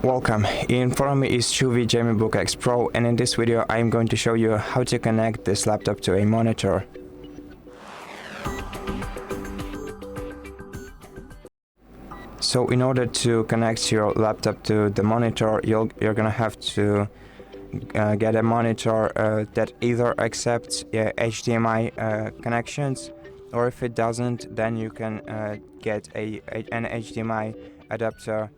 Welcome, in front of me is CHUWI GemiBook X Pro, and in this video I am going to show you how to connect this laptop to a monitor. So in order to connect your laptop to the monitor, you're gonna have to get a monitor that either accepts HDMI connections, or if it doesn't, then you can get an HDMI adapter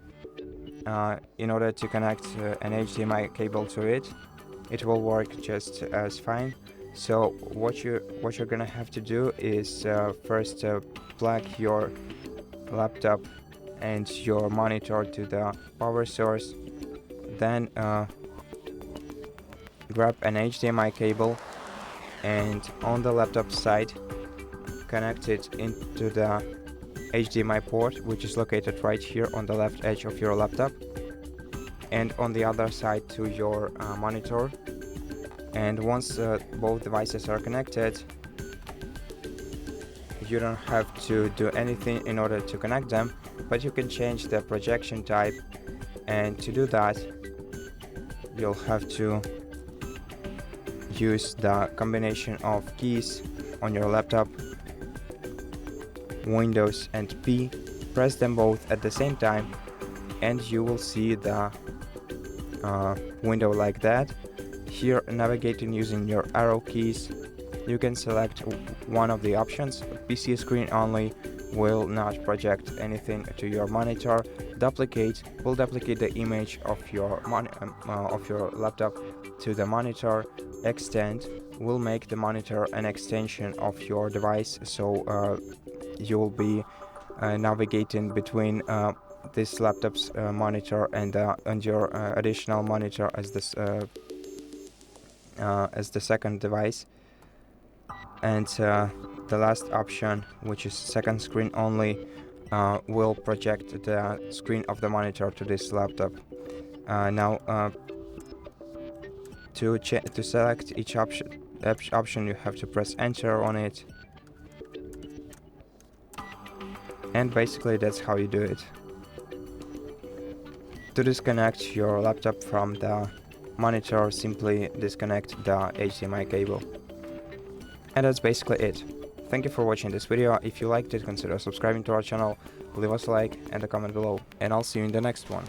in order to connect an HDMI cable to it. It will work just as fine. So what you're gonna have to do is first plug your laptop and your monitor to the power source, then grab an HDMI cable and on the laptop side connect it into the HDMI port, which is located right here on the left edge of your laptop, and on the other side to your monitor. And once both devices are connected, you don't have to do anything in order to connect them, but you can change the projection type, and to do that you'll have to use the combination of keys on your laptop, Windows and P. Press them both at the same time and you will see the window like that. Here, navigating using your arrow keys, you can select one of the options. PC screen only will not project anything to your monitor. Duplicate will duplicate the image of your laptop to the monitor. Extend will make the monitor an extension of your device, so you will be navigating between this laptop's monitor and your additional monitor as the second device. And the last option, which is second screen only, will project the screen of the monitor to this laptop. Now to select each option you have to press enter on it, and basically that's how you do it. To disconnect your laptop from the monitor, simply disconnect the HDMI cable. And that's basically it. Thank you for watching this video. If you liked it, consider subscribing to our channel, leave us a like and a comment below, and I'll see you in the next one.